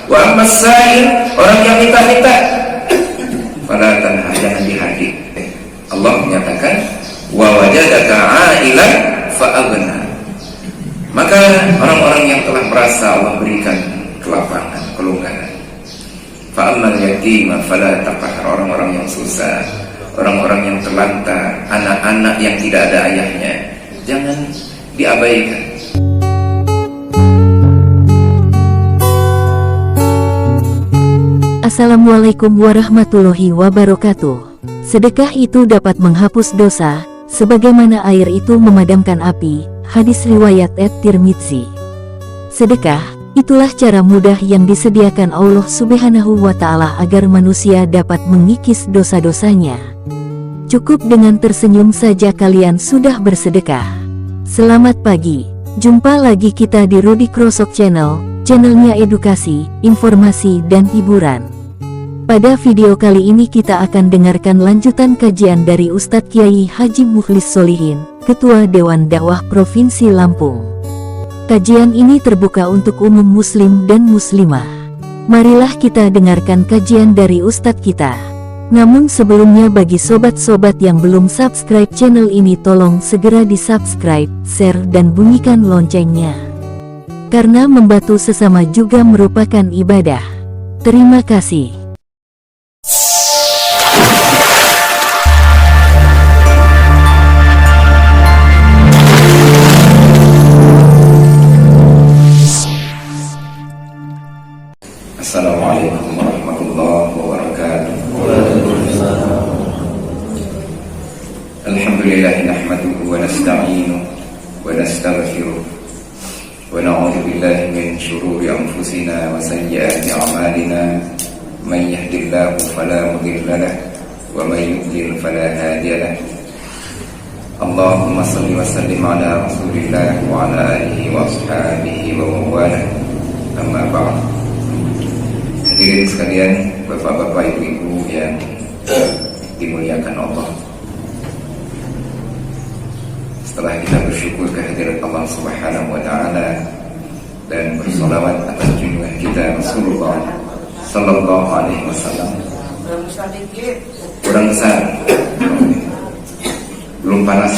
Wa ammas sa'il, orang yang minta-minta, fala tanha, jangan dihadik. Allah menyatakan wa wajadaka 'ailan fa'aghna. Maka orang-orang yang telah merasa Allah berikan kelapangan, kelonggaran. Fa'ammal yatima fala taqhar, orang-orang yang susah, orang-orang yang terlantar, anak-anak yang tidak ada ayahnya, jangan diabaikan. Assalamualaikum warahmatullahi wabarakatuh. Sedekah itu dapat menghapus dosa, sebagaimana air itu memadamkan api. Hadis riwayat At-Tirmidzi. Sedekah, itulah cara mudah yang disediakan Allah Subhanahu wa Ta'ala agar manusia dapat mengikis dosa-dosanya. Cukup dengan tersenyum saja kalian sudah bersedekah. Selamat pagi, jumpa lagi kita di Rudy Krosok Channel, channelnya edukasi, informasi dan hiburan. Pada video kali ini kita akan dengarkan lanjutan kajian dari Ustadz Kiai Haji Mukhlis Solihin, Ketua Dewan Dakwah Provinsi Lampung. Kajian ini terbuka untuk umum muslim dan muslimah. Marilah kita dengarkan kajian dari Ustadz kita. Namun sebelumnya bagi sobat-sobat yang belum subscribe channel ini, tolong segera di subscribe, share dan bunyikan loncengnya. Karena membantu sesama juga merupakan ibadah. Terima kasih. Assalamualaikum warahmatullahi wabarakatuh. Alhamdulillah nahmaduhu wa nasta'inuhu wa nastaghfiruh wa na'udzu billahi min shururi anfusina wa sayyiati a'malina. Man yahdihillahu fala mudilla lahu wa man yudlil fala hadiya lahu. Allahumma shalli wa sallim ala Rasulillah wa ala alihi wa ashabihi wa man walah. Amma ba'd. Hadirin sekalian, bapak-bapak, ibu-ibu yang dimuliakan Allah. Setelah kita bersyukur kehadirat Allah Subhanahu wa Ta'ala dan bersolawat atas junjungan kita Rasulullah Sallallahu Alaihi Wasallam, kurang besar, belum panas.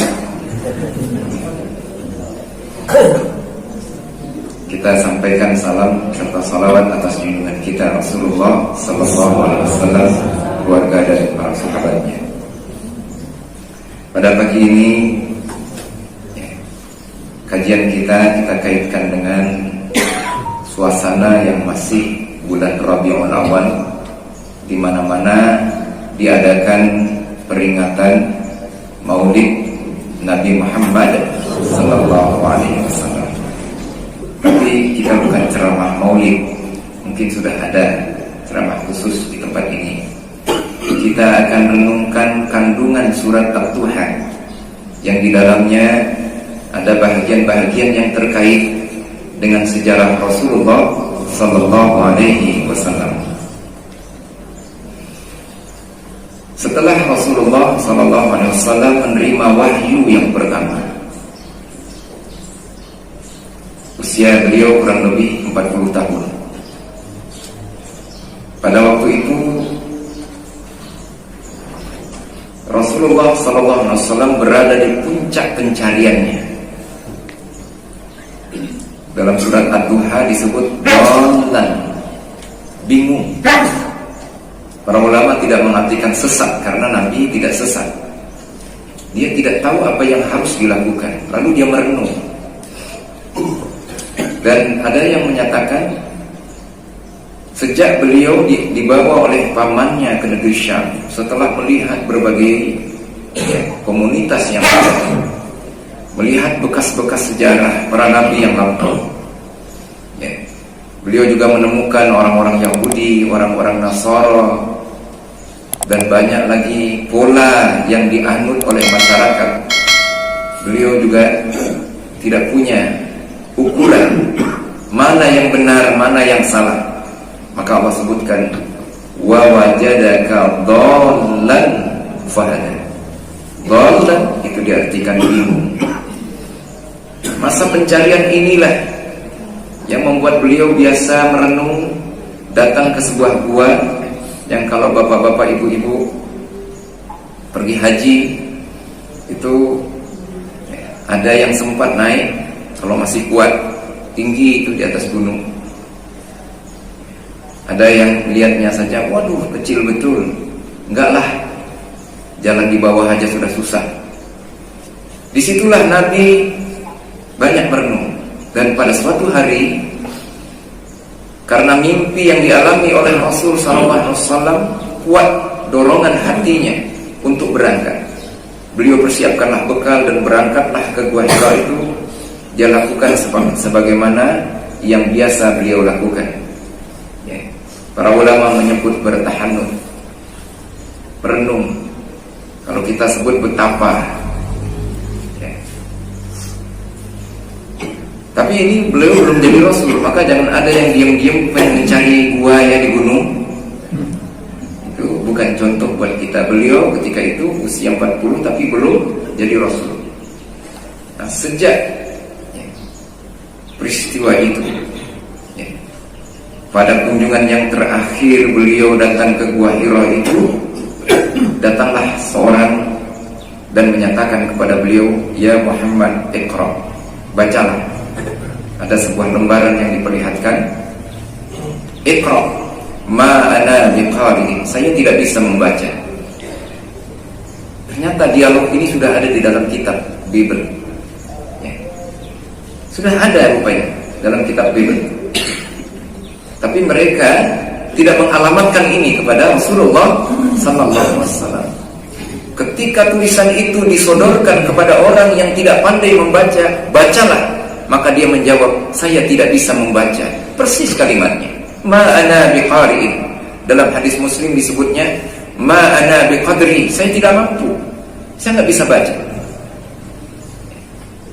Kita sampaikan salam serta salawat atas junjungan kita Rasulullah Sallallahu Alaihi Wasallam, keluarga dan para sahabatnya. Pada pagi ini, kajian kita kaitkan dengan suasana yang masih bulan Rabiul Awal, di mana-mana diadakan peringatan Maulid Nabi Muhammad Sallallahu Alaihi Wasallam. Tapi kita bukan ceramah maulid, mungkin sudah ada ceramah khusus di tempat ini. Kita akan renungkan kandungan surat At-Duha yang di dalamnya ada bahagian-bahagian yang terkait dengan sejarah Rasulullah Sallallahu Alaihi Wasallam. Setelah Rasulullah Sallallahu Alaihi Wasallam menerima wahyu yang pertama, usia beliau kurang lebih 40 tahun. Pada waktu itu Rasulullah SAW berada di puncak pencariannya. Dalam surat Ad-Duha disebut dhalan, bingung. Para ulama tidak mengartikan sesat, karena Nabi tidak sesat. Dia tidak tahu apa yang harus dilakukan, lalu dia merenung. Dan ada yang menyatakan sejak beliau dibawa oleh pamannya ke negeri Syam, setelah melihat berbagai komunitas yang ada, melihat bekas-bekas sejarah para nabi yang lampau, beliau juga menemukan orang-orang Yahudi, orang-orang Nasara, dan banyak lagi pola yang dianut oleh masyarakat. Beliau juga tidak punya ukuran mana yang benar, mana yang salah. Maka Allah sebutkan wa wajadaka dhallan fahada. Dhallan itu diartikan bingung. Masa pencarian inilah yang membuat beliau biasa merenung datang ke sebuah gua yang kalau bapak-bapak, ibu-ibu pergi haji itu ada yang sempat naik, kalau masih kuat, tinggi itu di atas gunung. Ada yang lihatnya saja, waduh kecil betul. Enggak lah, jalan di bawah aja sudah susah. Disitulah Nabi banyak merenung. Dan pada suatu hari, karena mimpi yang dialami oleh Rasul SAW, kuat dorongan hatinya untuk berangkat. Beliau persiapkanlah bekal dan berangkatlah ke Gua Hira itu. Dia lakukan sebagaimana yang biasa beliau lakukan. Ya. Para ulama menyebut bertahanun, merenung. Kalau kita sebut betapa. Ya. Tapi ini beliau belum jadi Rasul, maka jangan ada yang diam-diam pengen mencari gua ya di gunung. Itu bukan contoh buat kita. Beliau ketika itu usia 40 tapi belum jadi Rasul. Nah, sejak peristiwa itu, pada kunjungan yang terakhir beliau datang ke Gua Hira itu, datanglah seorang dan menyatakan kepada beliau, "Ya Muhammad, Iqra." Bacalah. Ada sebuah lembaran yang diperlihatkan, "Iqra ma ana biqari." Saya tidak bisa membaca. Ternyata dialog ini sudah ada di dalam kitab Bible. Sudah ada rupanya dalam kitab Bible. Tapi mereka tidak mengalamatkan ini kepada Rasulullah SAW. Ketika tulisan itu disodorkan kepada orang yang tidak pandai membaca, bacalah. Maka dia menjawab, saya tidak bisa membaca. Persis kalimatnya, ma ana biqari'in. Dalam hadis Muslim disebutnya, ma ana biqadri. Saya tidak mampu, saya nggak bisa baca.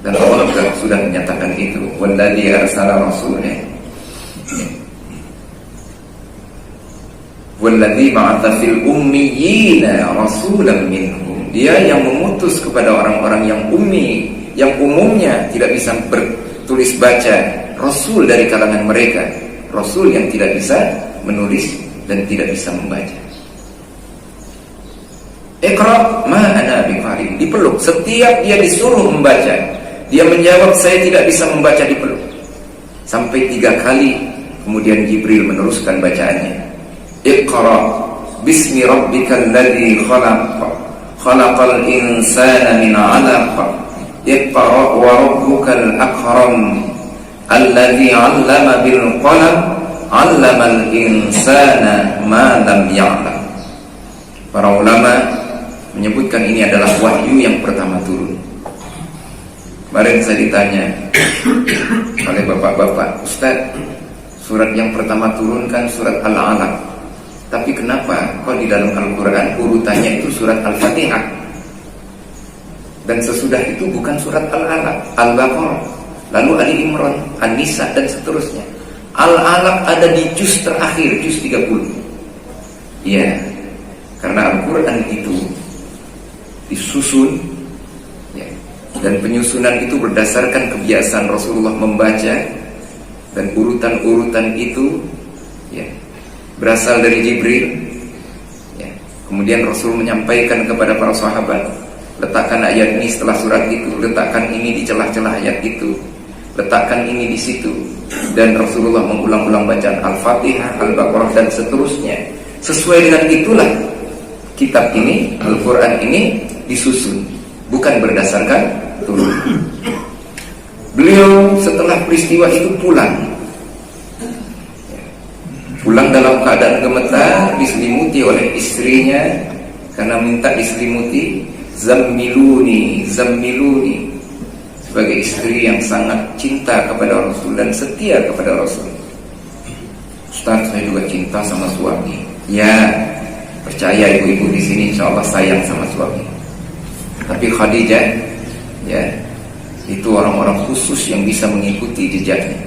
Dan Allah sudah menyatakan itu, walladzi arsala rasulahu walladzi ba'atha fil ummiyina rasulan minhum. Dia yang memutus kepada orang-orang yang ummi, yang umumnya tidak bisa bertulis baca, rasul dari kalangan mereka, rasul yang tidak bisa menulis dan tidak bisa membaca. Iqra ma ana biqari. Dipeluk. Setiap dia disuruh membaca, dia menjawab, saya tidak bisa membaca, dipeluk. Sampai 3 kali kemudian Jibril meneruskan bacaannya. Iqra bismi rabbikal ladzi khalaq, khalaqal insana min 'alaq. Iqra wa rabbukal akram, alladzi 'allama bil qalam, 'allamal insana ma lam ya'lam. Para ulama menyebutkan ini adalah wahyu yang pertama turun. Kemarin saya ditanya oleh bapak-bapak, Ustaz, surat yang pertama turun kan surat Al-Alaq, tapi kenapa kok di dalam Al-Quran urutannya itu surat Al-Fatihah, dan sesudah itu bukan surat Al-Alaq, Al-Baqarah, lalu Ali Imran, An-Nisa, dan seterusnya. Al-Alaq ada di juz terakhir, juz 30. Ya, karena Al-Quran itu disusun, dan penyusunan itu berdasarkan kebiasaan Rasulullah membaca, dan urutan-urutan itu berasal dari Jibril. Kemudian Rasul menyampaikan kepada para sahabat, letakkan ayat ini setelah surat itu, letakkan ini di celah-celah ayat itu, letakkan ini di situ. Dan Rasulullah mengulang-ulang bacaan Al-Fatihah, Al-Baqarah, dan seterusnya. Sesuai dengan itulah kitab ini, Al-Quran ini disusun, bukan berdasarkan turun. Beliau setelah peristiwa itu pulang dalam keadaan gemetar, diselimuti oleh istrinya karena minta diselimuti. Zammiluni, zammiluni. Sebagai istri yang sangat cinta kepada Rasul dan setia kepada Rasul. Ustaz, saya juga cinta sama suami. Ya, percaya ibu-ibu di sini insya Allah sayang sama suami. Tapi Khadijah, itu orang-orang khusus yang bisa mengikuti jejaknya.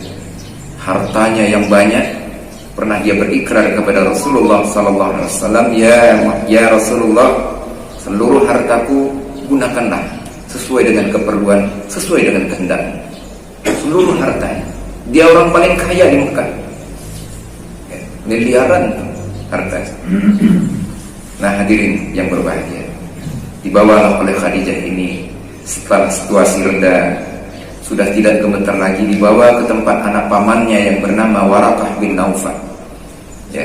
Hartanya yang banyak, pernah dia berikrar kepada Rasulullah SAW, ya Rasulullah, seluruh hartaku gunakanlah sesuai dengan keperluan, sesuai dengan kehendak. Seluruh hartanya. Dia orang paling kaya di Mekah. miliaran harta. Nah hadirin yang berbahagia, dibawalah oleh Khadijah ini setelah situasi reda, sudah tidak gemetar lagi, dibawa ke tempat anak pamannya yang bernama Waraqah bin Naufal. Ya,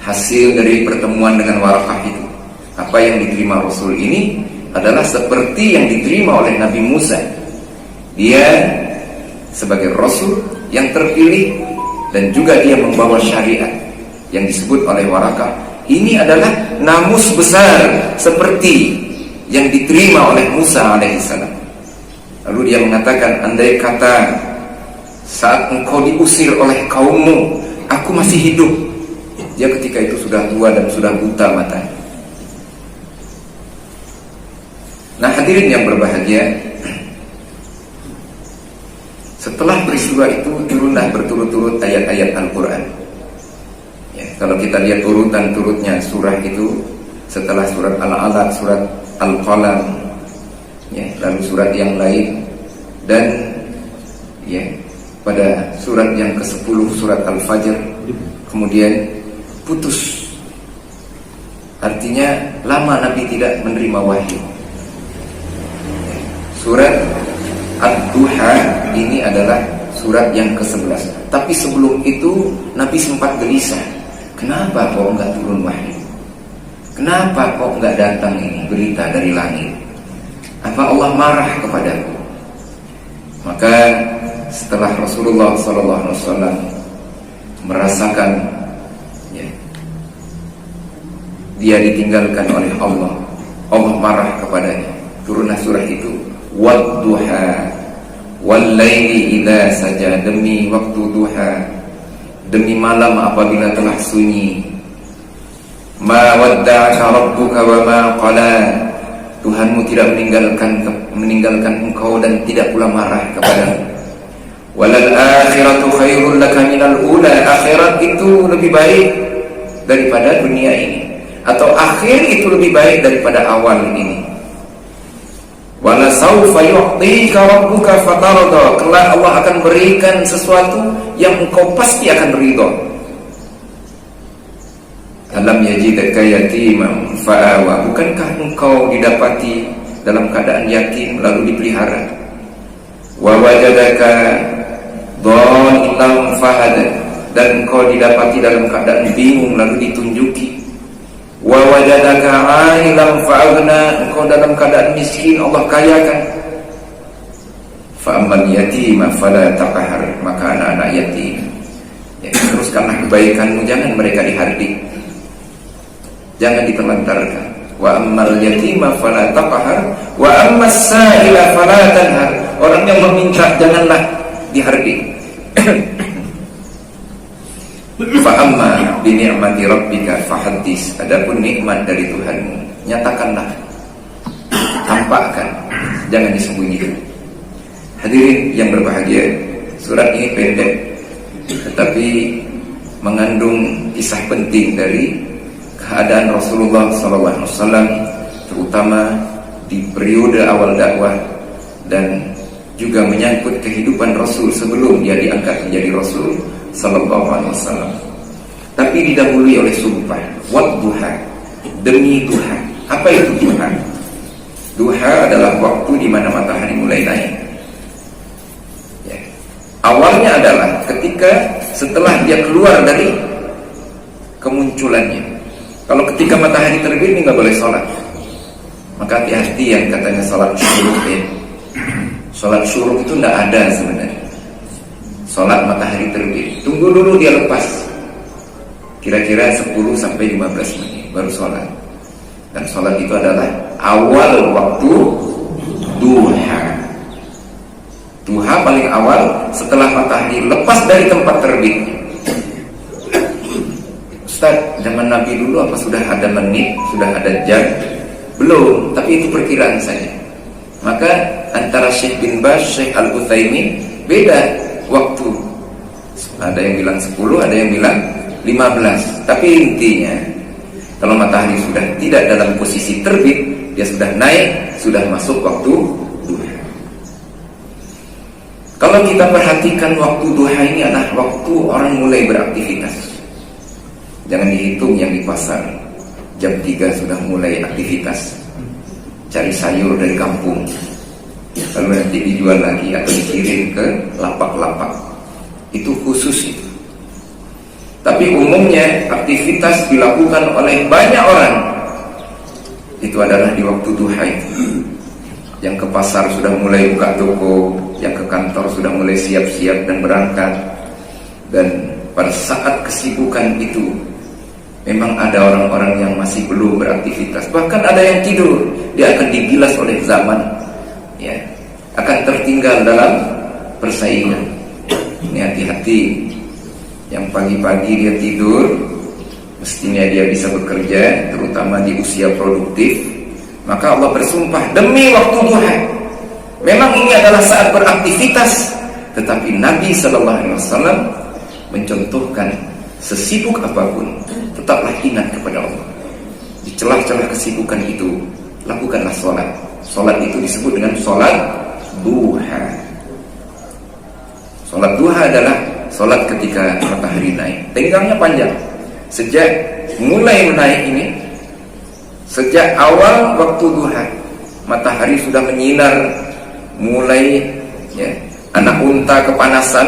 hasil dari pertemuan dengan Waraqah itu, apa yang diterima Rasul ini adalah seperti yang diterima oleh Nabi Musa. Dia sebagai Rasul yang terpilih dan juga dia membawa syariat yang disebut oleh Waraqah. Ini adalah namus besar seperti yang diterima oleh Musa alaihissalam. Lalu dia mengatakan, andai kata saat engkau diusir oleh kaummu, aku masih hidup. Dia ketika itu sudah tua dan sudah buta matanya. Nah hadirin yang berbahagia, setelah peristiwa itu turunlah berturut-turut ayat-ayat Al-Quran. Ya, kalau kita lihat urutan turutnya surah itu, setelah surat Al-Alaq, surat Al-Qalam, ya, lalu surat yang lain, dan ya, pada surat yang ke-10 surat Al-Fajr, kemudian putus. Artinya lama Nabi tidak menerima wahyu. Surat Ad-Duha ini adalah surat yang ke-11. Tapi sebelum itu Nabi sempat gelisah. Kenapa kok enggak turun wahyu? Kenapa kok enggak datang ini berita dari langit? Apa Allah marah kepadaku? Maka setelah Rasulullah SAW merasakan ya, dia ditinggalkan oleh Allah, Allah marah kepadanya, turunlah surah itu. Wadduha wallaili idza saja, demi waktu duha, demi malam apabila telah sunyi. Ma wadda'aka rabbuka wa ma qala, Tuhanmu tidak meninggalkan engkau dan tidak pula marah kepadamu. Walal akhiratu khairul laka minal ula, akhirat itu lebih baik daripada dunia ini, atau akhir itu lebih baik daripada awal ini. Wala sawfa yu'tika rabbuka fatarda, kelak Allah akan berikan sesuatu yang engkau pasti akan ridha. Alam yajidaka yatiman fa'awa, bukankah engkau didapati dalam keadaan yatim lalu dipelihara? Wa wajadaka dhalan fahada, dan engkau didapati dalam keadaan bingung lalu ditunjuki. Wa wajadaka 'ailan fa'aghna, engkau dalam keadaan miskin Allah kayakan. Fa ammal yatima fala taqhar, maka anak-anak yatim ya, teruskanlah kebaikanmu, jangan mereka dihardik, jangan ditelantarkan. Wa ammal yatima fala taqhar wa ammas sa'ila fala tanhar, orang yang meminta janganlah dihardik. Fa amma bi ni'mati rabbika fahaddis, adapun nikmat dari Tuhanmu nyatakanlah, tampakkan, jangan disembunyikan. Hadirin yang berbahagia, surat ini pendek tetapi mengandung kisah penting dari keadaan Rasulullah SAW, terutama di periode awal dakwah, dan juga menyangkut kehidupan Rasul sebelum dia diangkat menjadi Rasul sallallahu alaihi wasallam. Tapi didahului oleh sumpah, wadduha, demi duha. Apa itu duha? Duha adalah waktu di mana matahari mulai naik. Ya. Awalnya adalah ketika setelah dia keluar dari kemunculannya. Kalau ketika matahari terbit ini nggak boleh sholat. Maka hati-hati yang katanya sholat syuruk ya. Sholat syuruk itu tidak ada sebenarnya. Sholat matahari terbit, tunggu dulu dia lepas, kira-kira 10-15 menit baru sholat. Dan sholat itu adalah awal waktu duha. Duha paling awal setelah matahari lepas dari tempat terbit. Ustaz, zaman Nabi dulu apa sudah ada menit, sudah ada jam? Belum, tapi itu perkiraan saja. Maka antara Syekh bin Baz, Syekh Al-Utsaimin beda waktu. Ada yang bilang 10, ada yang bilang 15. Tapi intinya, kalau matahari sudah tidak dalam posisi terbit, dia sudah naik, sudah masuk waktu duha. Kalau kita perhatikan waktu duha ini adalah waktu orang mulai beraktivitas. Jangan dihitung yang di pasar, jam 3 sudah mulai aktivitas cari sayur dari kampung, lalu nanti dijual lagi atau dikirim ke lapak-lapak. Itu khusus itu. Tapi umumnya aktivitas dilakukan oleh banyak orang itu adalah di waktu duha itu. Yang ke pasar sudah mulai buka toko, yang ke kantor sudah mulai siap-siap dan berangkat. Dan pada saat kesibukan itu memang ada orang-orang yang masih belum beraktivitas, bahkan ada yang tidur. Dia akan digilas oleh zaman, ya, akan tertinggal dalam persaingan. Ini hati-hati. Yang pagi-pagi dia tidur, mestinya dia bisa bekerja, terutama di usia produktif. Maka Allah bersumpah demi waktu duha. Memang ini adalah saat beraktivitas, tetapi Nabi SAW mencontohkan sesibuk apapun tetaplah ingat kepada Allah. Di celah-celah kesibukan itu lakukanlah sholat. Sholat itu disebut dengan sholat duha. Sholat duha adalah sholat ketika matahari naik. Tenggangnya panjang. Sejak mulai menaik ini, sejak awal waktu duha, matahari sudah menyinar, mulai ya, anak unta kepanasan,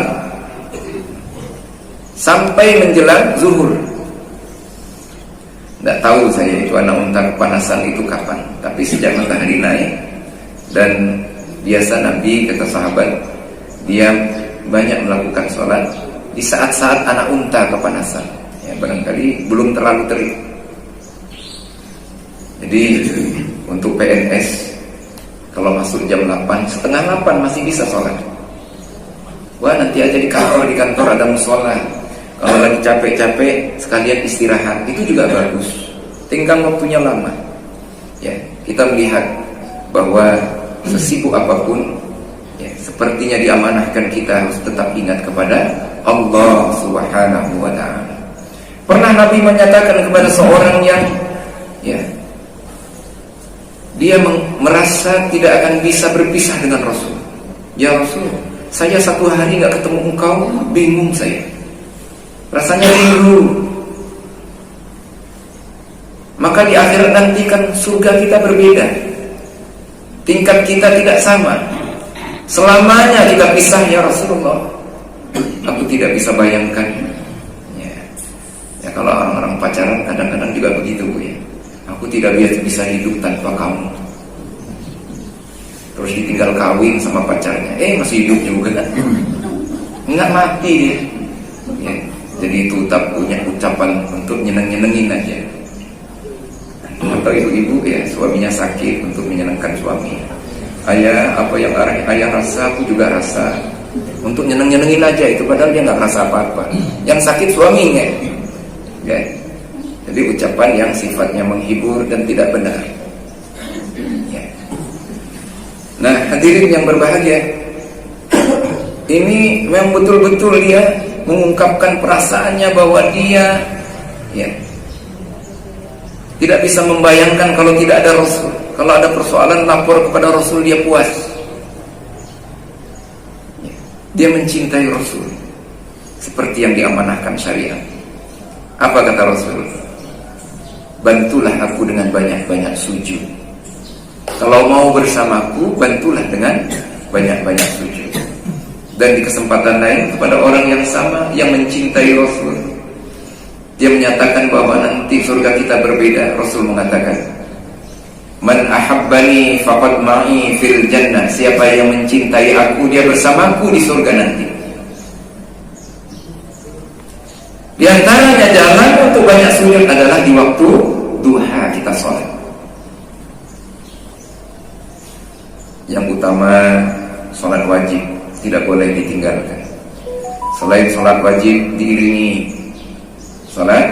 sampai menjelang zuhur. Tidak tahu saya itu anak unta kepanasan itu kapan, tapi sejak matahari naik. Dan biasa Nabi, kata sahabat, dia banyak melakukan sholat di saat-saat anak unta kepanasan, ya, barangkali belum terlalu terik. Jadi untuk PNS, kalau masuk jam 8, setengah 8 masih bisa sholat. Wah, nanti aja di kantor ada musola. Kalau lagi capek-capek sekalian istirahat, itu juga bagus. Tinggal waktunya lama. Ya, kita melihat bahwa sesibuk apapun, ya, sepertinya diamanahkan kita harus tetap ingat kepada Allah Subhanahu wa ta'ala. Pernah Nabi menyatakan kepada seorang yang ya, dia merasa tidak akan bisa berpisah dengan Rasul. Ya Rasul, saya 1 hari gak ketemu engkau, bingung saya, rasanya rindu. Maka di akhirat nanti kan surga kita berbeda, tingkat kita tidak sama, selamanya kita pisah ya Rasulullah. Aku tidak bisa bayangkan. Ya kalau orang-orang pacaran kadang-kadang juga begitu, Bu, ya. Aku tidak bisa hidup tanpa kamu. Terus ditinggal kawin sama pacarnya, masih hidup juga kan? Enggak, mati dia. Ya, jadi itu tak punya ucapan untuk nyeneng-nyenengin aja. Atau ibu-ibu ya, suaminya sakit untuk menyenangkan suami. Ayah, apa yang ayah rasa aku juga rasa, untuk nyeneng-nyenengin aja itu, padahal dia nggak rasa apa-apa. Yang sakit suaminya, ya. Jadi ucapan yang sifatnya menghibur dan tidak benar, ya. Nah, hadirin yang berbahagia, ini memang betul-betul dia mengungkapkan perasaannya bahwa dia ya, tidak bisa membayangkan kalau tidak ada Rasul. Kalau ada persoalan lapor kepada Rasul, dia puas. Dia mencintai Rasul seperti yang diamanahkan syariat. Apa kata Rasul? Bantulah aku dengan banyak-banyak sujud. Kalau mau bersamaku, bantulah dengan banyak-banyak sujud. Dan di kesempatan lain kepada orang yang sama, yang mencintai Rasul, dia menyatakan bahwa nanti surga kita berbeda. Rasul mengatakan, Man ahabbani faqad ma'i fil jannah. Siapa yang mencintai aku, dia bersamaku di surga nanti. Di antaranya jalan untuk banyak sujud adalah di waktu duha kita sholat. Yang utama sholat wajib tidak boleh ditinggalkan. Selain sholat wajib diiringi sholat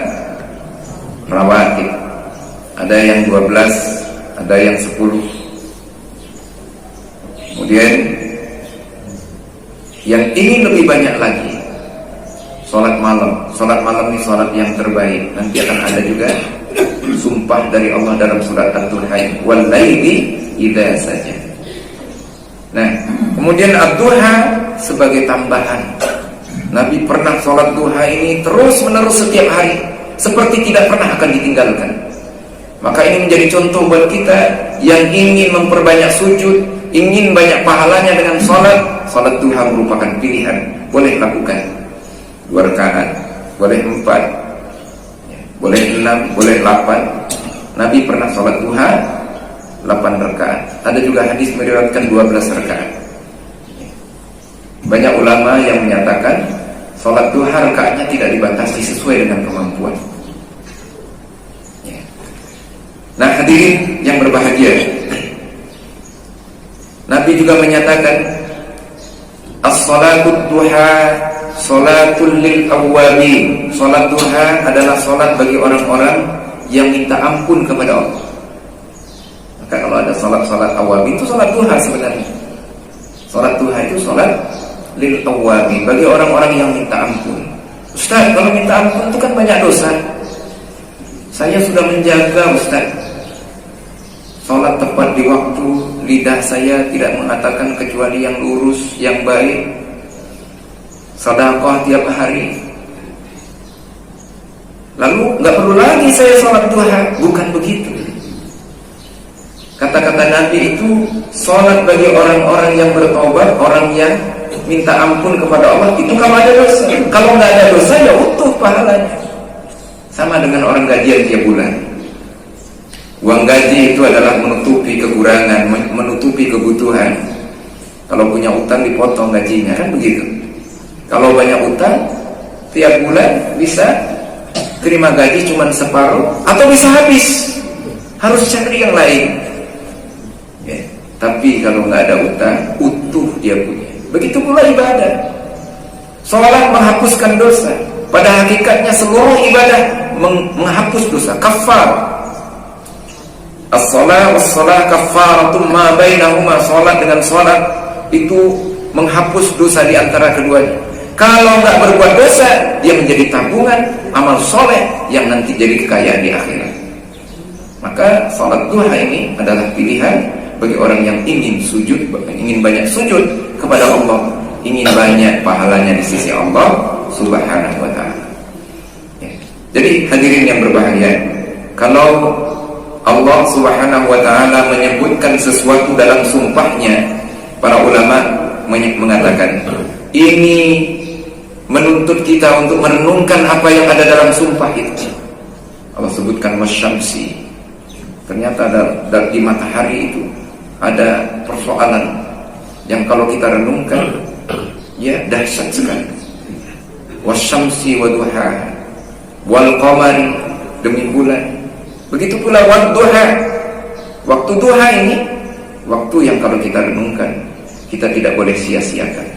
rawatib. Ada yang 12, ada yang 10. Kemudian yang ingin lebih banyak lagi, sholat malam. Sholat malam ini sholat yang terbaik. Nanti akan ada juga sumpah dari Allah dalam surat Ad-Duha, wal laili idza saja. Nah, kemudian ad-duha sebagai tambahan. Nabi pernah sholat duha ini terus menerus setiap hari, seperti tidak pernah akan ditinggalkan. Maka ini menjadi contoh buat kita yang ingin memperbanyak sujud, ingin banyak pahalanya dengan sholat. Sholat duha merupakan pilihan. Boleh lakukan 2 rakaat, boleh 4, boleh 6, boleh 8. Nabi pernah sholat duha 8 rakaat. Ada juga hadis meriwayatkan 12 rakaat. Banyak ulama yang menyatakan sholat duha rakaatnya tidak dibatasi sesuai dengan kemampuan. Nah, hadirin yang berbahagia, Nabi juga menyatakan as-salatul duha salatul lil awwabin. Salat duha adalah salat bagi orang-orang yang minta ampun kepada Allah. Maka kalau ada salat-salat awwabin itu salat duha sebenarnya. Salat duha itu salat lil awwabin, bagi orang-orang yang minta ampun. Ustaz, kalau minta ampun itu kan banyak dosa. Saya sudah menjaga, Ustaz, sholat tepat di waktu, lidah saya tidak mengatakan kecuali yang lurus, yang baik, sedekah tiap hari, lalu nggak perlu lagi saya sholat duha. Bukan begitu. Kata-kata Nabi itu sholat bagi orang-orang yang bertobat, orang yang minta ampun kepada Allah, itu kalau ada dosa. Kalau nggak ada dosa ya utuh pahalanya. Sama dengan orang gajian tiap bulan. Uang gaji itu adalah menutupi kekurangan, menutupi kebutuhan. Kalau punya utang dipotong gajinya, kan begitu. Kalau banyak utang, tiap bulan bisa terima gaji cuma separuh, atau bisa habis, harus cari yang lain ya. Tapi kalau nggak ada utang, utuh dia punya. Begitu pula ibadah. Sholat menghapuskan dosa. Pada hakikatnya seluruh ibadah menghapus dosa, kafar. As-shalah was-shalah kaffaratum ma bainahuma. Salat dengan salat itu menghapus dosa di antara keduanya. Kalau nggak berbuat dosa, dia menjadi tabungan amal soleh yang nanti jadi kekayaan di akhirat. Maka salat duha ini adalah pilihan bagi orang yang ingin sujud, ingin banyak sujud kepada Allah, ingin banyak pahalanya di sisi Allah Subhanahu wa ta'ala ya. Jadi hadirin yang berbahagia, kalau Allah Subhanahu wa ta'ala menyebutkan sesuatu dalam sumpahnya, para ulama mengatakan ini menuntut kita untuk merenungkan apa yang ada dalam sumpah itu. Allah sebutkan wasyamsi. Ternyata di matahari itu ada persoalan yang kalau kita renungkan ya dahsyat sekali. Wasyamsi wa duha wal qamari, demi bulan. Begitu pula wadduha. Waktu duha ini waktu yang kalau kita renungkan, kita tidak boleh sia-siakan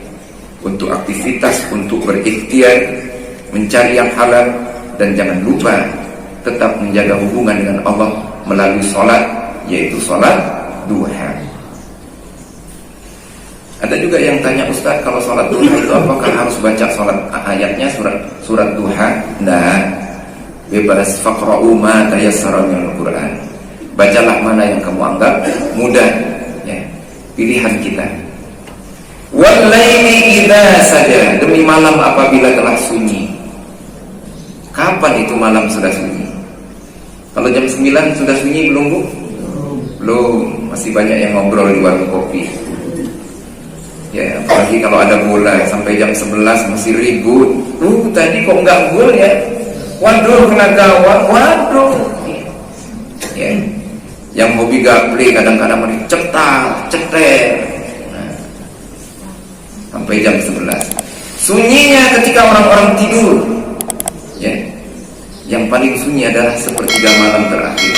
untuk aktivitas, untuk berikhtiar, mencari yang halal, dan jangan lupa tetap menjaga hubungan dengan Allah melalui sholat, yaitu sholat duha. Ada juga yang tanya, Ustaz, kalau sholat duha itu apakah harus baca sholat ayatnya, surat duha? Nah, bebas. Faqra'u ma tayassara minal Qur'an. Bacalah mana yang kamu anggap mudah ya. Pilihan kita. Wal laili idza saja, demi malam apabila telah sunyi. Kapan itu malam sudah sunyi? Kalau jam 9 sudah sunyi belum, Bu? Belum, masih banyak yang ngobrol di warung kopi. Ya, apalagi kalau ada bola sampai jam 11 masih ribut. Tadi kok enggak gol ya? Waduh, kena gawang, waduh. Ya. Yang hobi gaple kadang-kadang cetek. Nah, sampai jam 11. Sunyinya ketika orang-orang tidur. Ya. Yang paling sunyi adalah sepertiga malam terakhir.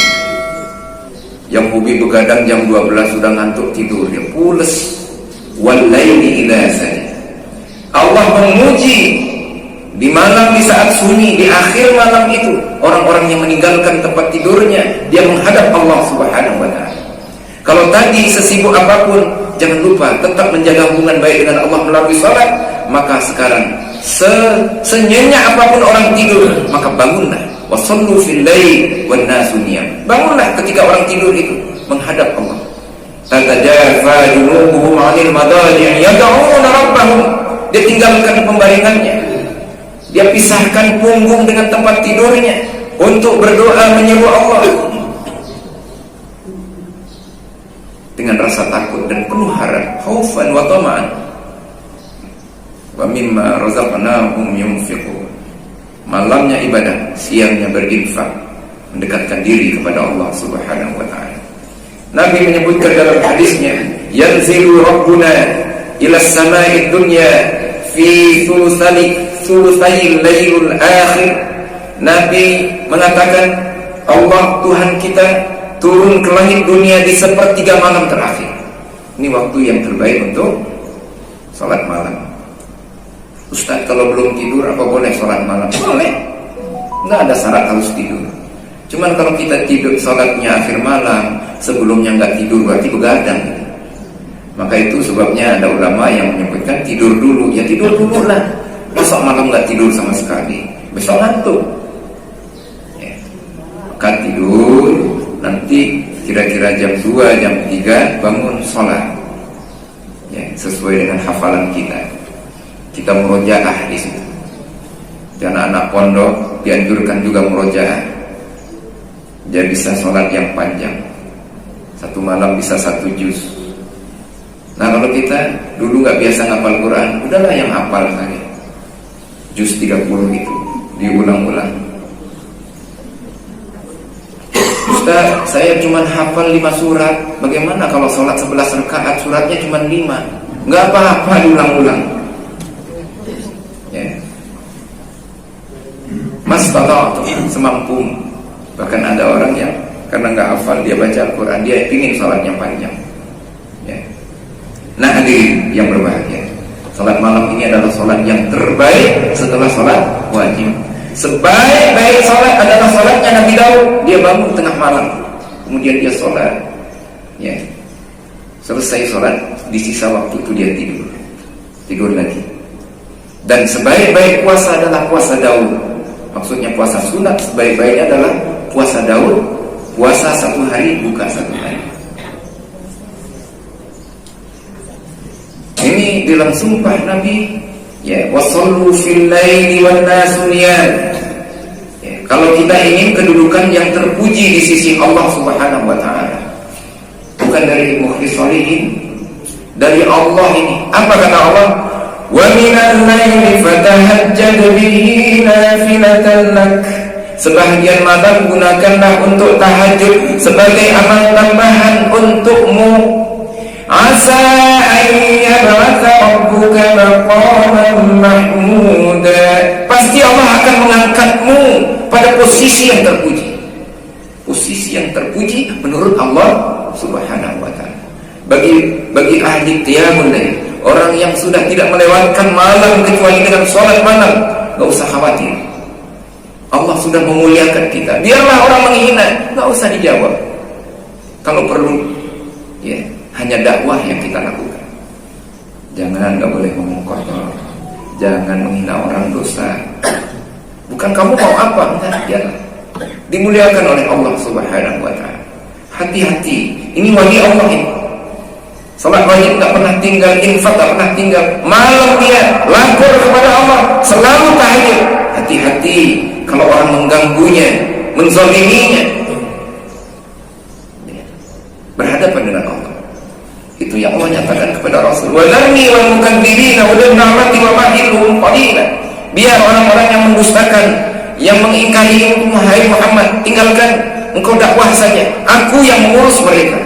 Yang hobi begadang jam 12 sudah ngantuk tidur, dia pules. Wal laili idza saja. Allah memuji di malam, di saat sunyi, di akhir malam itu, orang-orang yang meninggalkan tempat tidurnya, dia menghadap Allah Subhanahu wa ta'ala. Kalau tadi sesibuk apapun, jangan lupa tetap menjaga hubungan baik dengan Allah melalui salat. Maka sekarang senyenyak apapun orang tidur, maka bangunlah. Wasallu fil lail wan nasu niyam. Bangunlah ketika orang tidur itu menghadap Allah. Tatajafa junubuhum 'anil madaji' yad'una rabbahum. Dia tinggalkan pembaringannya. Dia pisahkan punggung dengan tempat tidurnya. untuk berdoa menyeru Allah dengan rasa takut dan penuh harap, khaufan wa tama'an, wa mimma razaqnahum yunfiqun. Malamnya ibadah, siangnya berinfak, mendekatkan diri kepada Allah Subhanahu wa ta'ala. Nabi menyebutkan dalam hadisnya, yanzilu rabbuna ila samai dunya fi thulutsayil lailul akhir. Nabi mengatakan, Allah Tuhan kita turun ke langit dunia di sepertiga malam terakhir. Ini waktu yang terbaik untuk salat malam. Ustaz, kalau belum tidur apa boleh salat malam? Boleh, nggak ada syarat harus tidur. Cuman kalau kita tidur salatnya akhir malam, sebelumnya nggak tidur berarti begadang. Maka itu sebabnya ada ulama yang menyebutkan tidur dulu. Ya tidur dulu lah. Besok malam nggak tidur sama sekali, besok ngantuk. Ya. Maka tidur, nanti kira-kira jam 2, jam 3 bangun sholat. Ya, sesuai dengan hafalan kita. Kita murojaah di situ. Dan anak pondok dianjurkan juga murojaah. Jadi bisa sholat yang panjang. Satu malam bisa 1 juz. Nah kalau kita dulu nggak biasa ngapal Quran, udahlah yang hafal saja. Juz 30 itu diulang-ulang. Ustaz, saya cuma hafal 5 surat. Bagaimana kalau sholat 11 rakaat suratnya cuma 5? Nggak apa-apa diulang-ulang. Ya. Mas tata semampu. Bahkan ada orang yang karena nggak hafal dia baca Al-Quran, dia ingin sholatnya panjang. Ya. Nah hadirin yang berbahagia, sholat malam ini adalah sholat yang terbaik setelah sholat wajib. Sebaik-baik sholat adalah sholatnya Nabi Daud. Dia bangun tengah malam, kemudian dia sholat. Ya. Selesai sholat, di sisa waktu itu dia tidur lagi. Dan sebaik-baik puasa adalah puasa Daud. Maksudnya puasa sunat, sebaik-baiknya adalah puasa Daud, puasa 1 hari, buka 1 hari. Ini dalam sumpah Nabi, ya, wasallu fil laili wan nasu niyam. Ya, kalau kita ingin kedudukan yang terpuji di sisi Allah Subhanahu wa taala, bukan dari mukhlis sholihin, dari Allah ini. Apa kata Allah? Wa minal laili fatahajjad bihi nafilatan lak. Sebahagian malam gunakanlah untuk tahajud sebagai amal tambahan untukmu. Asa an yab'atha rabbuka maqaman mahmuda. Pasti Allah akan mengangkatmu pada posisi yang terpuji. Posisi yang terpuji menurut Allah Subhanahu wa ta'ala. Bagi ahli qiyamul lail, orang yang sudah tidak melewatkan malam kecuali dengan sholat malam, gak usah khawatir. Allah sudah memuliakan kita. Biarlah orang menghina, gak usah dijawab. Kalau perlu, ya, hanya dakwah yang kita lakukan. Jangan, gak boleh ngomong kotor, jangan menghina orang dosa. Bukan kamu mau apa, enggak, biarlah. Dimuliakan oleh Allah Subhanahu wa ta'ala. Hati-hati, ini wali Allah ini. Salat wajib tak pernah tinggal, infak tak pernah tinggal. Malam dia lapor kepada Allah, selalu tahajud. Hati-hati kalau orang mengganggunya, menzaliminya. Berhadapan dengan Allah. Itu yang Allah nyatakan kepada Rasul. Wa zarni wal mukadzibina ulil ni'mati wa mahilhum qalila. Biar orang-orang yang mendustakan, yang mengingkari wahai Muhammad, tinggalkan, engkau dakwah saja. Aku yang mengurus mereka.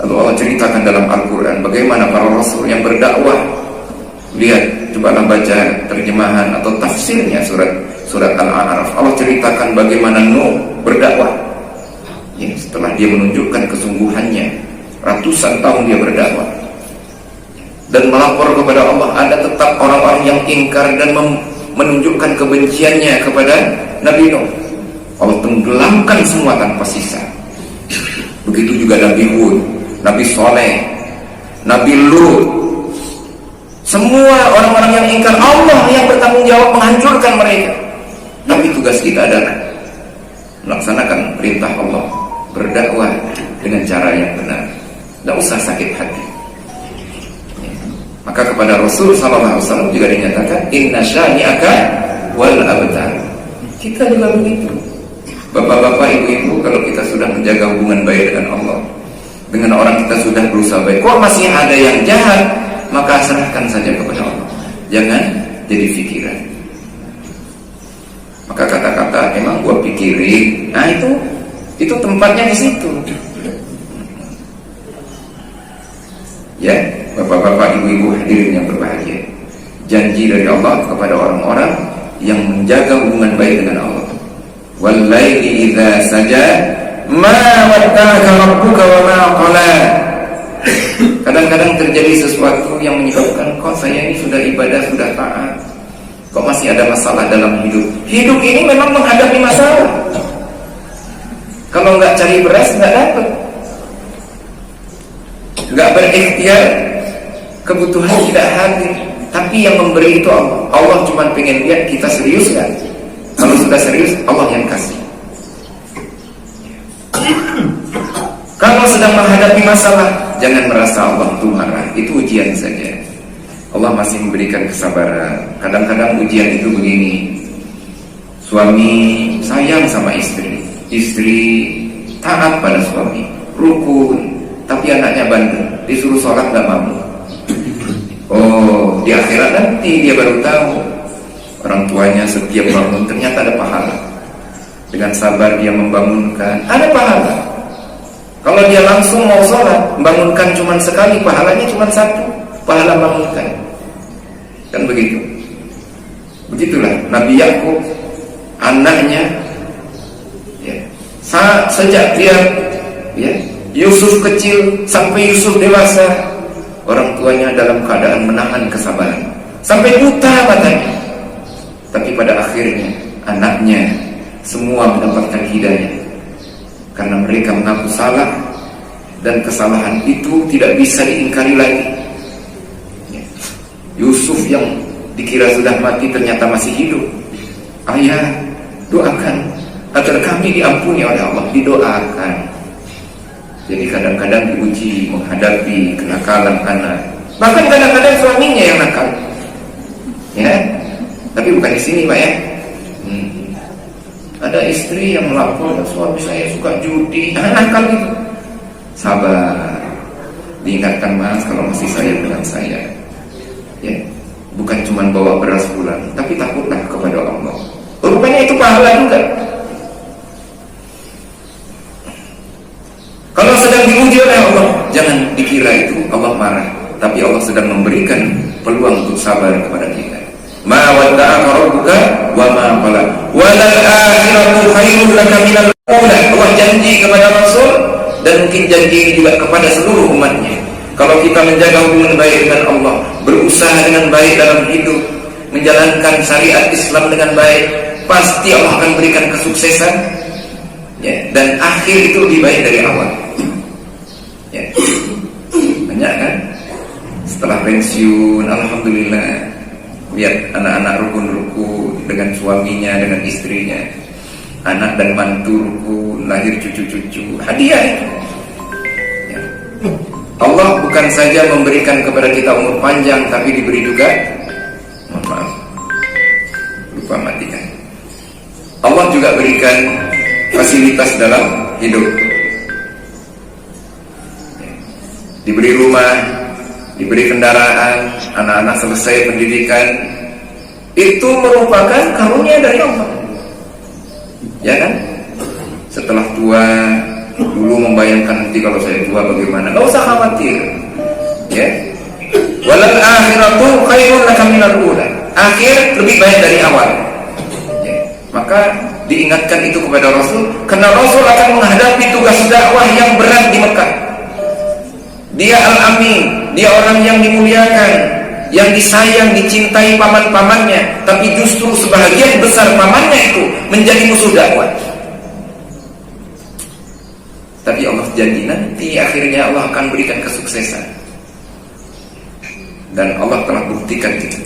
Lalu Allah ceritakan dalam Al-Quran bagaimana para Rasul yang berdakwah. Lihat, cobalah baca terjemahan atau tafsirnya surat Al-A'raf. Allah ceritakan bagaimana Nuh berdakwah. Ya, setelah dia menunjukkan kesungguhannya, ratusan tahun dia berdakwah dan melapor kepada Allah. Ada tetap orang-orang yang ingkar dan menunjukkan kebenciannya kepada Nabi Nuh. Allah tenggelamkan semua tanpa sisa. Begitu juga Nabi Hud, Nabi Soleh, Nabi Lut. Semua orang-orang yang ingkar, Allah yang bertanggung jawab menghancurkan mereka. Tapi tugas kita adalah melaksanakan perintah Allah, berdakwah dengan cara yang benar. Tidak usah sakit hati. Maka kepada Rasul SAW juga dinyatakan, Inna syani'aka wal abtar. Kita juga begitu. Bapak-bapak, ibu-ibu, kalau kita sudah menjaga hubungan baik dengan Allah, dengan orang kita sudah berusaha baik, kok masih ada yang jahat, maka serahkan saja kepada Allah. Jangan jadi pikiran. Maka kata-kata emang gua pikirin, nah itu tempatnya di situ. Ya, bapak-bapak, ibu-ibu hadirin yang berbahagia, janji dari Allah kepada orang-orang yang menjaga hubungan baik dengan Allah. Wal-laili idza saja ma wadda'aka rabbuka wa ma qala. Kadang-kadang terjadi sesuatu yang menyebabkan kok saya ini sudah ibadah, sudah taat, kok masih ada masalah dalam hidup. Hidup ini memang menghadapi masalah. Kalau nggak cari beras nggak dapat, nggak berikhtiar, kebutuhan tidak hadir. Tapi yang memberi itu Allah. Allah cuma pengen lihat kita serius nggak. Kalau sudah serius, Allah yang kasih. Kalau sedang menghadapi masalah, jangan merasa Allah itu marah. Itu ujian saja. Allah masih memberikan kesabaran. Kadang-kadang ujian itu begini. Suami sayang sama istri, istri taat pada suami, rukun, tapi anaknya bandel, disuruh sholat gak mampu. Oh, di akhirat nanti dia baru tahu orang tuanya setiap bangun ternyata ada pahala. Dengan sabar dia membangunkan, ada pahala. Kalau dia langsung mau sholat, membangunkan cuma sekali, pahalanya cuma satu, pahala bangunkan. Kan begitu. Begitulah Nabi Yakub, anaknya, ya, sejak dia, ya, Yusuf kecil sampai Yusuf dewasa, orang tuanya dalam keadaan menahan kesabaran sampai buta matanya. Tapi pada akhirnya anaknya semua mendapatkan hidayah karena mereka mengaku salah dan kesalahan itu tidak bisa diingkari lagi. Yusuf yang dikira sudah mati ternyata masih hidup. Ayah, doakan agar kami diampuni oleh Allah. Didoakan. Jadi kadang-kadang diuji menghadapi kenakalan anak. Bahkan kadang-kadang suaminya yang nakal. Ya, tapi bukan di sini, Pak, ya. Ada istri yang melapor, suami saya suka judi, nakal gitu. Sabar, diingatkan Mas kalau masih sayang dengan saya. Ya, bukan cuma bawa beras pulang, tapi takutlah kepada Allah. Rupanya itu pahala juga. Kalau sedang diuji oleh Allah, jangan dikira itu Allah marah, tapi Allah sedang memberikan peluang untuk sabar kepada kita. Ma wadda'aka rabbuka wa ma qala walal akhiratu khairul laka minal ula. Allah janji kepada Rasul dan mungkin janji ini juga kepada seluruh umatnya. Kalau kita menjaga hubungan baik dengan Allah, berusaha dengan baik dalam hidup, menjalankan syariat Islam dengan baik, pasti Allah akan berikan kesuksesan, ya, dan akhir itu lebih baik dari awal. Ya. Banyak kan? Setelah pensiun, alhamdulillah, lihat anak-anak rukun-rukun dengan suaminya, dengan istrinya, anak dan mantu rukun, lahir cucu-cucu, hadiah itu. Ya. Allah bukan saja memberikan kepada kita umur panjang, tapi diberi juga, mohon maaf, lupa matikan, Allah juga berikan fasilitas dalam hidup. Ya. Diberi rumah, diberi kendaraan, anak-anak selesai pendidikan, itu merupakan karunia dari Allah. Ya kan? Setelah tua, dulu membayangkan nanti kalau saya tua bagaimana, nggak usah khawatir. Ya. Walal akhiratu khairun laka minal ula. Akhir lebih baik dari awal. Ya. Maka diingatkan itu kepada Rasul, karena Rasul akan menghadapi tugas dakwah yang berat di Mekah. Dia Al-Amin, dia orang yang dimuliakan, yang disayang, dicintai paman-pamannya, tapi justru sebahagian besar pamannya itu menjadi musuh dakwah. Tapi Allah janji nanti akhirnya Allah akan berikan kesuksesan. Dan Allah telah buktikan itu.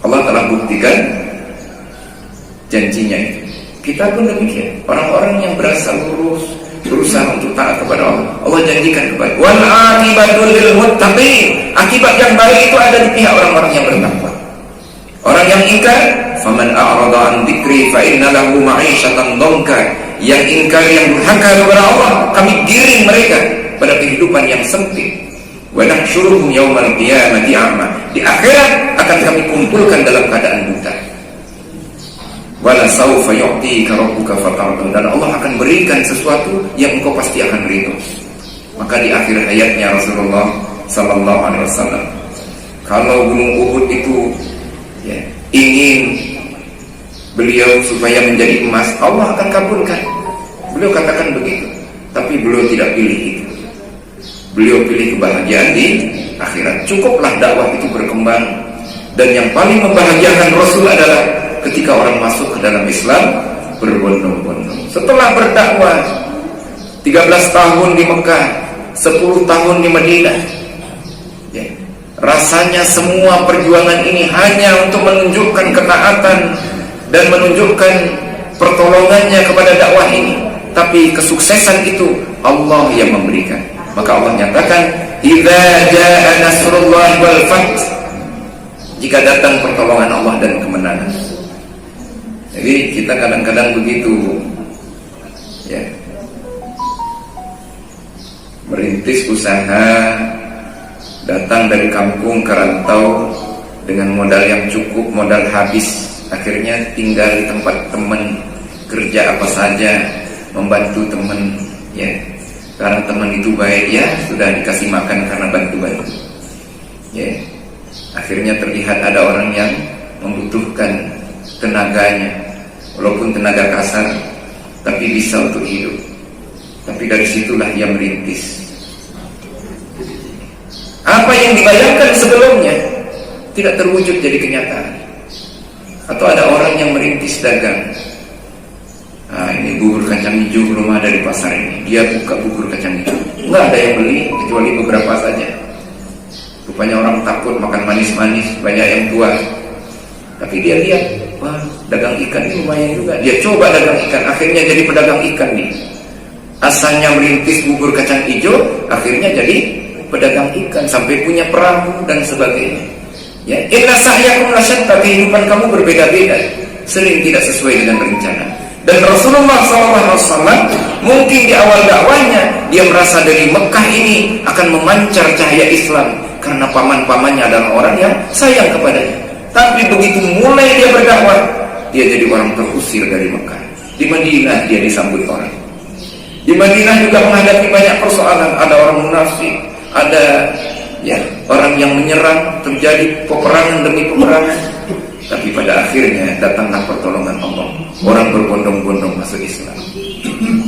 Allah telah buktikan janjinya itu. Kita pun demikian. Orang-orang yang berasa lurus, berusaha untuk taat kepada Allah, Allah janjikan kebaikan. Wal akibatul lil muttaqin. Akibat yang baik itu ada di pihak orang-orang yang bertakwa. Orang yang ingkar faman a'rada an dzikri fa inna lahu ma'isyatan dhanka. Yang ingkar, yang durhaka kepada Allah, kami giring mereka pada kehidupan yang sempit. Wa nahsyuruhum yaumal qiyamati a'ma. Di akhirat akan kami kumpulkan dalam keadaan buta. Wala saufa yu'tika rabbuka fatarda. Dan Allah akan berikan sesuatu yang engkau pasti akan ridho. Maka di akhir hayatnya Rasulullah sallallahu alaihi wasallam, kalau gunung Uhud itu ingin beliau supaya menjadi emas, Allah akan kabulkan. Beliau katakan begitu. Tapi beliau tidak pilih itu. Beliau pilih kebahagiaan di akhirat. Cukuplah dakwah itu berkembang. Dan yang paling membahagiakan Rasul adalah ketika orang masuk ke dalam Islam berbondong-bondong. Setelah berdakwah 13 tahun di Mekah, 10 tahun di Madinah, rasanya semua perjuangan ini hanya untuk menunjukkan ketaatan dan menunjukkan pertolongannya kepada dakwah ini. Tapi kesuksesan itu Allah yang memberikan. Maka Allah nyatakan, idza jaa nasrullah wal fath, jika datang pertolongan Allah dan kemenangan. Jadi kita kadang-kadang begitu, merintis usaha, datang dari kampung ke rantau dengan modal yang cukup, modal habis, akhirnya tinggal di tempat teman, kerja apa saja, membantu teman, karena teman itu baik, sudah dikasih makan karena bantu-bantu, akhirnya terlihat ada orang yang membutuhkan tenaganya, walaupun tenaga kasar, tapi bisa untuk hidup. Tapi dari situlah ia merintis. Apa yang dibayangkan sebelumnya tidak terwujud jadi kenyataan. Atau ada orang yang merintis dagang. Ini bubur kacang hijau belum ada di pasar ini. Dia buka bubur kacang hijau, nggak ada yang beli kecuali beberapa saja. Rupanya orang takut makan manis-manis, banyak yang tua. Tapi dia lihat, wah, dagang ikan ini lumayan juga. Dia coba dagang ikan, akhirnya jadi pedagang ikan nih. Asalnya merintis bubur kacang hijau, akhirnya jadi pedagang ikan sampai punya perahu dan sebagainya. Inna sa'yakum lasyatta, kehidupan kamu berbeda-beda, sering tidak sesuai dengan rencana. Dan Rasulullah SAW mungkin di awal dakwahnya dia merasa dari Mekah ini akan memancar cahaya Islam karena paman-pamannya adalah orang yang sayang kepadanya. Tapi begitu mulai dia berdakwah, dia jadi orang terusir dari Mekah. Di Madinah dia disambut orang. Di Madinah juga menghadapi banyak persoalan. Ada orang munafik, ada orang yang menyerang, terjadi peperangan demi peperangan. Tapi pada akhirnya datanglah pertolongan Allah. Orang berbondong-bondong masuk Islam.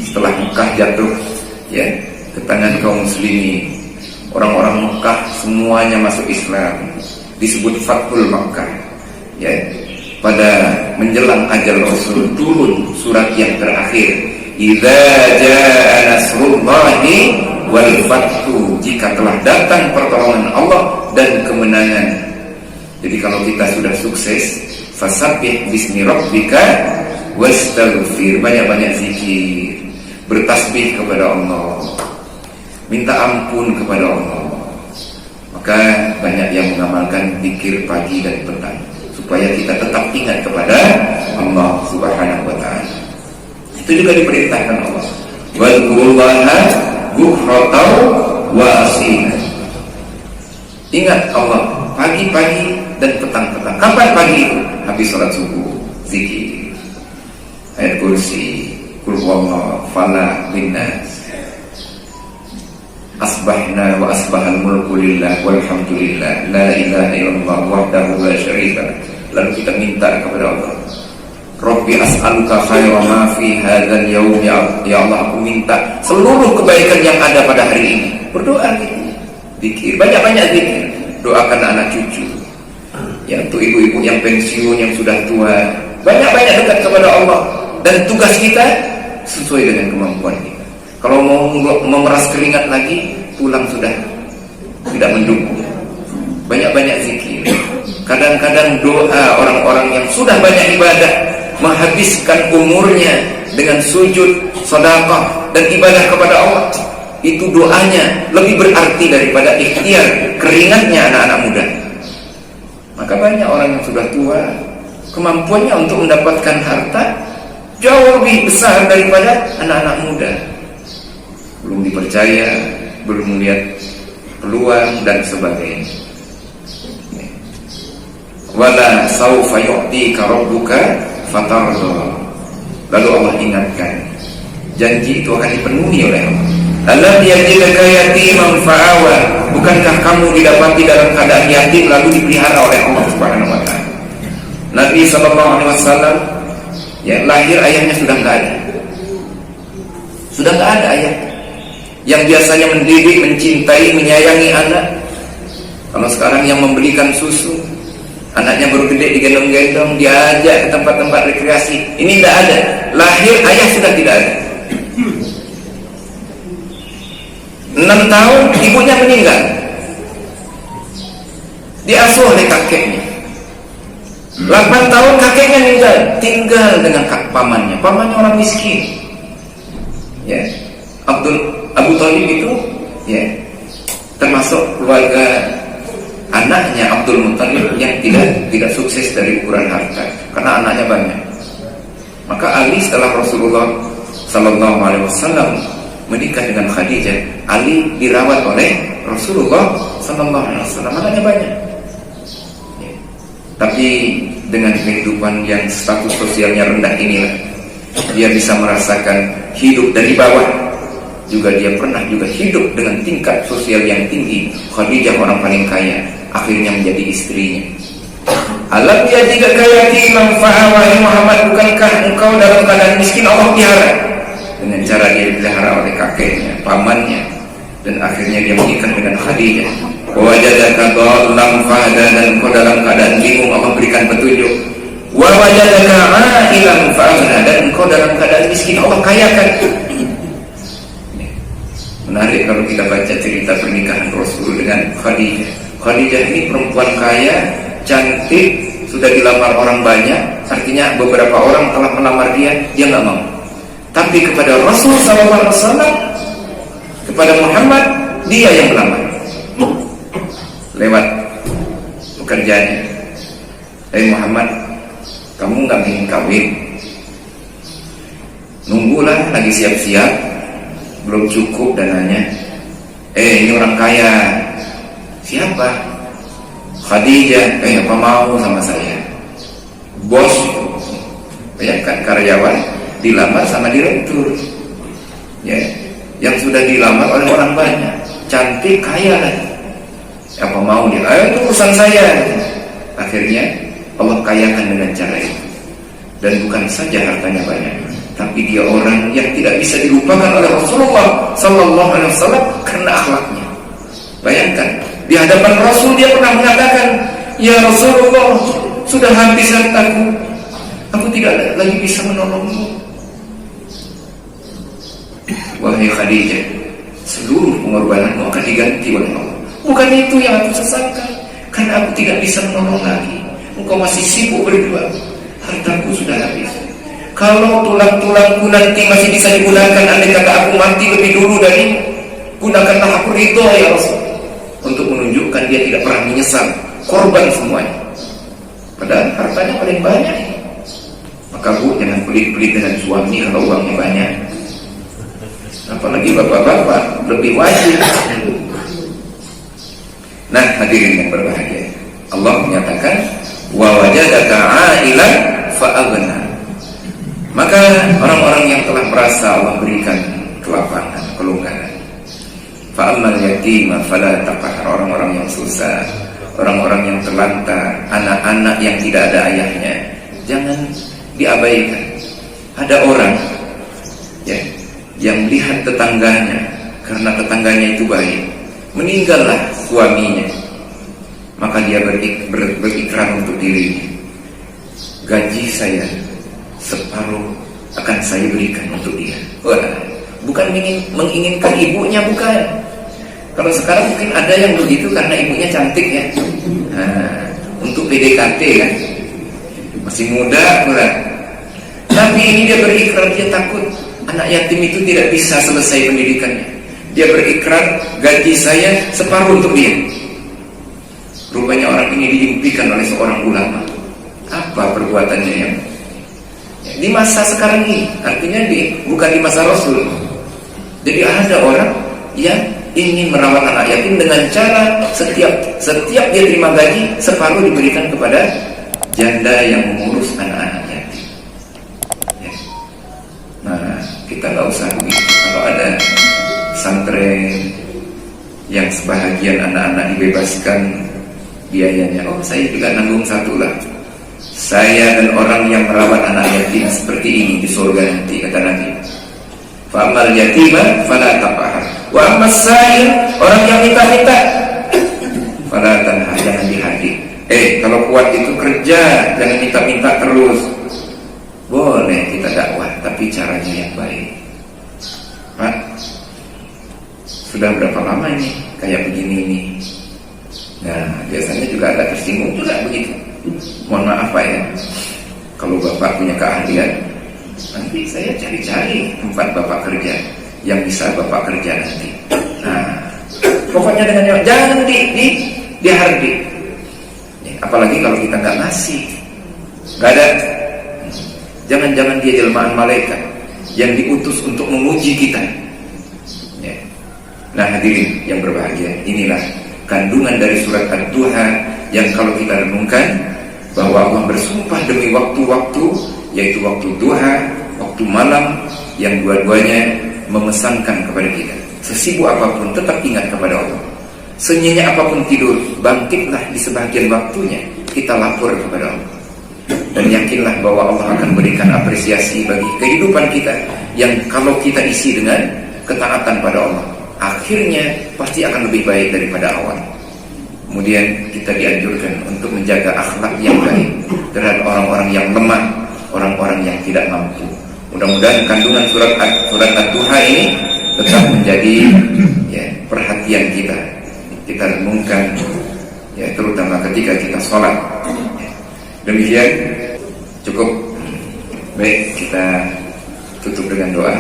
Setelah Mekah jatuh ke tangan kaum muslimin, orang-orang Mekah semuanya masuk Islam. Disebut Fathul Makkah. Pada menjelang ajal Rasul turun surat yang terakhir, idza jaa nasrullahi wal fathu, jika telah datang pertolongan Allah dan kemenangan. Jadi kalau kita sudah sukses, fasabbih bismi rabbika wastaghfir, banyak-banyak zikir, bertasbih kepada Allah, minta ampun kepada Allah. Maka banyak yang mengamalkan zikir pagi dan petang supaya kita tetap ingat kepada Allah Subhanahu wa taala. Itu juga diperintahkan Allah. Wadkurullaha bukratan wa asila. Ingat Allah pagi-pagi dan petang-petang. Kapan pagi itu? Habis sholat subuh, zikir, ayat kursi, qul huwallahu, falaq, linnas. Asbahna wa asbahal mulku lillah walhamdulillah la ilaha illallah wahdahu la syarika lah. Lalu kita minta kepada Allah, Rabbi as'aluka khaira ma fi hadzal yaum, ya Allah, aku minta seluruh kebaikan yang ada pada hari ini. Berdoa gitu. Zikir, banyak-banyak zikir. Doakan anak cucu. Untuk ibu-ibu yang pensiun, yang sudah tua, banyak-banyak dekat kepada Allah. Dan tugas kita sesuai dengan kemampuan kita. Kalau mau memeras keringat lagi, pulang sudah tidak mendukung. Banyak-banyak zikir. Kadang-kadang doa orang-orang yang sudah banyak ibadah, menghabiskan umurnya dengan sujud, sedekah dan ibadah kepada Allah, itu doanya lebih berarti daripada ikhtiar keringatnya anak-anak muda. Maka banyak orang yang sudah tua kemampuannya untuk mendapatkan harta jauh lebih besar daripada anak-anak muda. Belum dipercaya, belum melihat peluang dan sebagainya. Wala saufa yu'tika rabbuka fatarda. Lalu Allah ingatkan, janji itu akan dipenuhi oleh Allah. Alam yajidaka yatiman fa'awa. Bukankah kamu didapati dalam keadaan yatim lalu dipelihara oleh Allah Subhanahu wa taala? Nabi SAW ya, lahir ayahnya sudah enggak ada. Sudah enggak ada ayah yang biasanya mendidik, mencintai, menyayangi anak. Kalau sekarang yang membelikan susu, anaknya baru gede digendong-gendong, diajak ke tempat-tempat rekreasi. Ini tidak ada. Lahir ayah sudah tidak ada. 6 tahun ibunya meninggal, diasuh oleh kakeknya. 8 tahun kakeknya meninggal, tinggal dengan pamannya. Pamannya orang miskin. Ya, Abu Thalib itu ya termasuk keluarga anaknya Abdul Muttalib yang tidak sukses dari ukuran harta, karena anaknya banyak. Maka Ali setelah Rasulullah Sallallahu Alaihi Wasallam menikah dengan Khadijah, Ali dirawat oleh Rasulullah Sallallahu Alaihi Wasallam, anaknya banyak. Ya. Tapi dengan kehidupan yang status sosialnya rendah inilah, dia bisa merasakan hidup dari bawah. Juga dia pernah juga hidup dengan tingkat sosial yang tinggi. Khadijah orang paling kaya, akhirnya menjadi istrinya. Alam yajidaka yatiman fa'awa. Muhammad, bukankah engkau dalam keadaan miskin Allah pelihara? Dengan cara dia dipelihara oleh kakeknya, pamannya, dan akhirnya dia menikah dengan Khadijah. Wajadaka dhallan fahada. Dan engkau dalam keadaan bingung, Allah berikan petunjuk. Wa wajadaka a'ilan fa'aghna. Dan engkau dalam keadaan miskin, Allah kayakan. Menarik kalau kita baca cerita pernikahan Rasul dengan Khadijah. Khadijah ini perempuan kaya, cantik, sudah dilamar orang banyak. Artinya beberapa orang telah melamar dia nggak mau. Tapi kepada Rasul SAW, kepada Muhammad, dia yang melamar. Lewat pekerjaannya. Muhammad, kamu nggak ingin kawin? Nunggulah, lagi siap-siap, belum cukup dananya. Ini orang kaya. Siapa? Khadijah. Apa mau sama saya? Bos. Bayangkan karyawan dilamar sama direktur. Ya, yang sudah dilamar oleh orang banyak, cantik, kaya lagi. Apa mau dia? Itu urusan saya. Akhirnya Allah kayakan dengan cara itu. Dan bukan saja hartanya banyak, tapi dia orang yang tidak bisa dilupakan oleh Rasulullah Sallallahu Alaihi Wasallam karena akhlaknya. Bayangkan, di hadapan Rasul dia pernah mengatakan, ya Rasulullah, sudah habis hartaku, aku tidak lagi bisa menolongmu. Wahai Khadijah, seluruh pengorbananmu akan diganti oleh Allah. Bukan itu yang aku sesalkan, karena aku tidak bisa menolong lagi. Engkau masih sibuk berjuang, hartaku sudah habis. Kalau tulang-tulangku nanti masih bisa digunakan, andai kata aku mati lebih dulu dari, gunakanlah aku ridho ya Rasul. Untuk menunjukkan dia tidak pernah menyesal, korban semuanya. Padahal hartanya paling banyak. Maka bu, jangan pelit-pelit dengan suami kalau uangnya banyak. Apalagi bapak-bapak, lebih wajib. Nah, hadirin yang berbahagia, Allah menyatakan, wa wajadaka 'ailan fa'aghna. Maka orang-orang yang telah merasa Allah berikan kelapangan, kelonggaran. Fa'ammal yatima fala taqhar. Orang-orang yang susah, orang-orang yang terlantar, anak-anak yang tidak ada ayahnya, jangan diabaikan. Ada orang ya yang melihat tetangganya, karena tetangganya itu baik, meninggallah suaminya, maka dia berikrar untuk dirinya, gaji saya separuh akan saya berikan untuk dia. Wah, bukan menginginkan ibunya, bukan. Kalau sekarang mungkin ada yang begitu karena ibunya cantik ya. Untuk PDKT kan, masih muda kurang. Tapi ini dia berikrar, dia takut anak yatim itu tidak bisa selesai pendidikannya. Dia berikrar, gaji saya separuh untuk dia. Rupanya orang ini diimpikan oleh seorang ulama. Apa perbuatannya yang di masa sekarang ini, artinya bukan di masa Rasul. Jadi ada orang yang ingin merawat anak yatim dengan cara setiap dia terima gaji, separuh diberikan kepada janda yang mengurus anak-anak yatim. Ya. Nah, kita nggak usah begitu. Kalau ada santren yang sebahagian anak-anak dibebaskan biayanya, oh saya juga nanggung satu lah. Saya dan orang yang merawat anak yatim seperti ini di surga nanti, kata Nabi. Fa'amal yatima fala taqhar, wa ammas sa'il, orang yang minta-minta fala tanha, jangan dihadik. Kalau kuat itu kerja, jangan minta-minta terus. Boleh kita dakwah, tapi caranya yang baik. Pak, sudah berapa lama ini kayak begini ini? Nah, biasanya juga ada tersinggung juga begitu. Mohon maaf Pak ya, kalau Bapak punya keahlian, nanti saya cari-cari tempat Bapak kerja yang bisa Bapak kerja nanti. Nah, pokoknya dengan jangan dihardik. Apalagi kalau kita nggak ngasih, nggak ada. Jangan-jangan dia jelmaan malaikat yang diutus untuk menguji kita. Ya. Nah hadirin yang berbahagia, inilah kandungan dari surat Ad-Duha yang kalau kita renungkan, bahwa Allah bersumpah demi waktu-waktu, yaitu waktu duha, waktu malam, yang dua-duanya memesankan kepada kita, sesibuk apapun tetap ingat kepada Allah. Senyenyak apapun tidur, bangkitlah di sebagian waktunya, kita lapor kepada Allah. Dan yakinlah bahwa Allah akan berikan apresiasi bagi kehidupan kita, yang kalau kita isi dengan ketaatan pada Allah, akhirnya pasti akan lebih baik daripada awal. Kemudian kita dianjurkan untuk menjaga akhlak yang baik terhadap orang-orang yang lemah, orang-orang yang tidak mampu. Mudah-mudahan kandungan surat Ad-Duha ini tetap menjadi perhatian kita. Kita renungkan, terutama ketika kita sholat. Demikian cukup. Baik, kita tutup dengan doa.